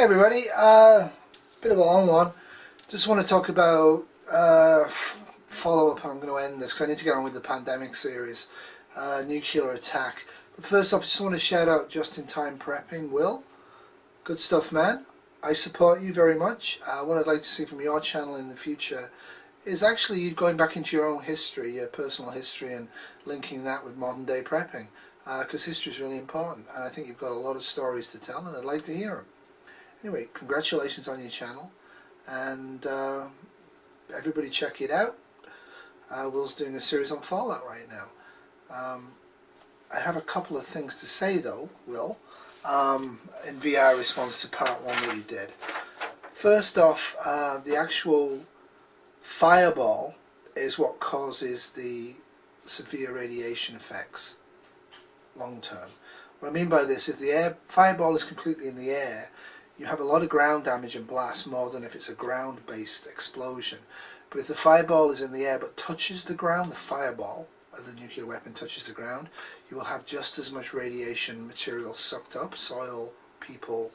Hey everybody, bit of a long one. Just want to talk about follow-up. I'm going to end this because I need to get on with the pandemic series, nuclear attack. But first off, I just want to shout out just-in-time prepping. Will, good stuff, man. I support you very much. What I'd like to see from your channel in the future is actually you going back into your own history, your personal history, and linking that with modern day prepping, because history is really important, and I think you've got a lot of stories to tell, and I'd like to hear them. Anyway, congratulations on your channel, and everybody check it out. Will's doing a series on Fallout right now. I have a couple of things to say though, Will, in VR response to part 1 that you did. First off, the actual fireball is what causes the severe radiation effects long term. What I mean by this, if the fireball is completely in the air, you have a lot of ground damage and blast more than if it's a ground-based explosion. But if the fireball is in the air but touches the ground, the fireball of the nuclear weapon touches the ground, you will have just as much radiation material sucked up, soil, people,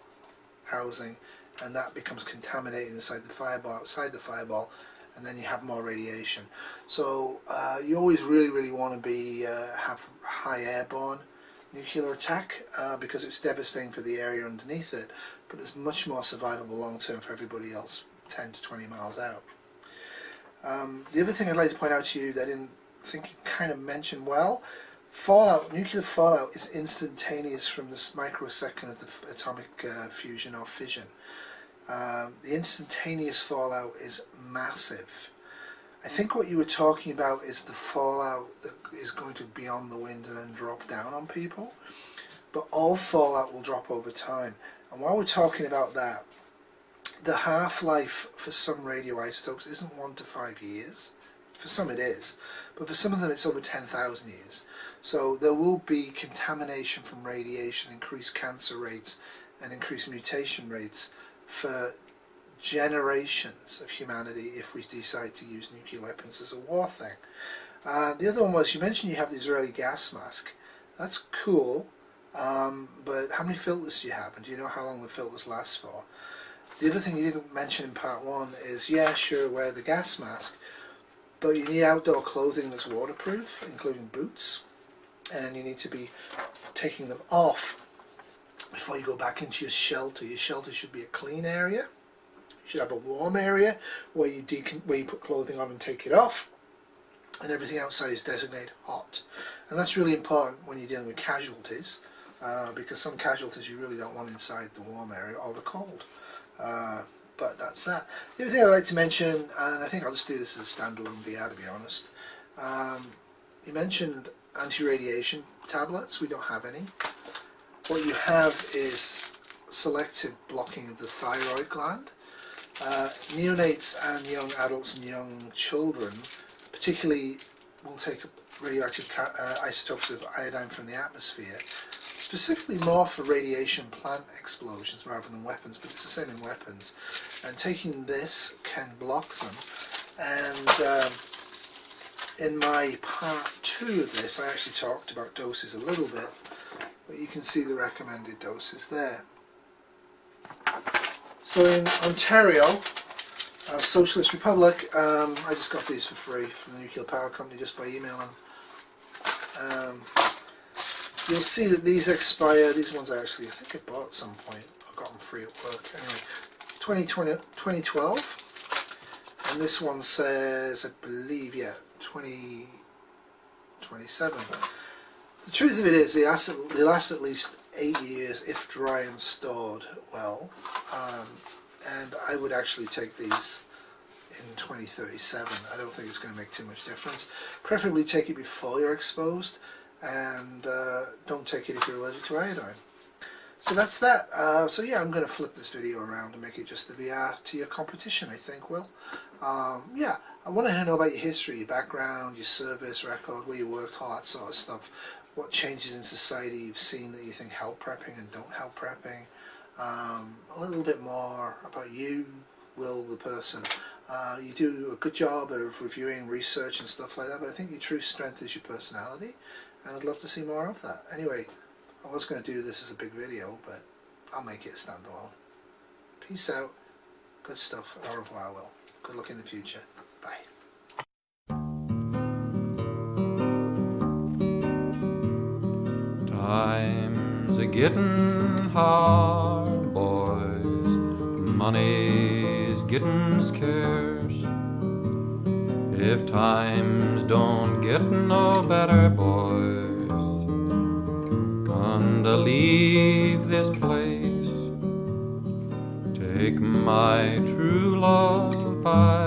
housing, and that becomes contaminated inside the fireball, outside the fireball, and then you have more radiation. So you always really want to be have high airborne nuclear attack because it's devastating for the area underneath it, but it's much more survivable long term for everybody else 10 to 20 miles out. The other thing I'd like to point out to you that I didn't think you kind of mentioned well, fallout, nuclear fallout is instantaneous from this microsecond of the atomic fusion or fission. The instantaneous fallout is massive. I think what you were talking about is the fallout that is going to be on the wind and then drop down on people. But all fallout will drop over time. And while we're talking about that, the half-life for some radioisotopes isn't 1 to 5 years. For some it is, but for some of them it's over 10,000 years. So there will be contamination from radiation, increased cancer rates and increased mutation rates for generations of humanity if we decide to use nuclear weapons as a war thing. The other one was, you mentioned you have the Israeli gas mask. That's cool, but how many filters do you have, and do you know how long the filters last for? The other thing you didn't mention in part 1 is, yeah, sure, wear the gas mask, but you need outdoor clothing that's waterproof, including boots, and you need to be taking them off before you go back into your shelter. Your shelter should be a clean area. You should have a warm area where you put clothing on and take it off, and everything outside is designated hot. And that's really important when you're dealing with casualties, because some casualties you really don't want inside the warm area or the cold. But that's that. The other thing I'd like to mention, and I think I'll just do this as a standalone VR to be honest, you mentioned anti-radiation tablets. We don't have any. What you have is selective blocking of the thyroid gland. Neonates and young adults and young children particularly will take radioactive isotopes of iodine from the atmosphere, specifically more for radiation plant explosions rather than weapons, but it's the same in weapons. And taking this can block them. And in my part 2 of this I actually talked about doses a little bit, but you can see the recommended doses there. So in Ontario, Socialist Republic, I just got these for free from the Nuclear Power Company just by emailing. You'll see that these expire, these ones I think I bought at some point, I got them free at work. Anyway, 2012, and this one says, I believe, yeah, 2027. The truth of it is, they last at least 8 years if dry and stored well, and I would actually take these in 2037. I don't think it's going to make too much difference. Preferably take it before you're exposed, and don't take it if you're allergic to iodine. So that's that. So yeah, I'm going to flip this video around and make it just the VR to your competition, I think, Will. Yeah, I want to know about your history, your background, your service record, where you worked, all that sort of stuff. What changes in society you've seen that you think help prepping and don't help prepping. A little bit more about you, Will, the person. You do a good job of reviewing research and stuff like that, but I think your true strength is your personality, and I'd love to see more of that. Anyway, I was going to do this as a big video, but I'll make it a standalone. Peace out. Good stuff. Au revoir, Will. Good luck in the future. Bye. Times are getting hard, boys. Money's getting scarce. If times don't get no better, boys, gonna leave this place. Take my true love by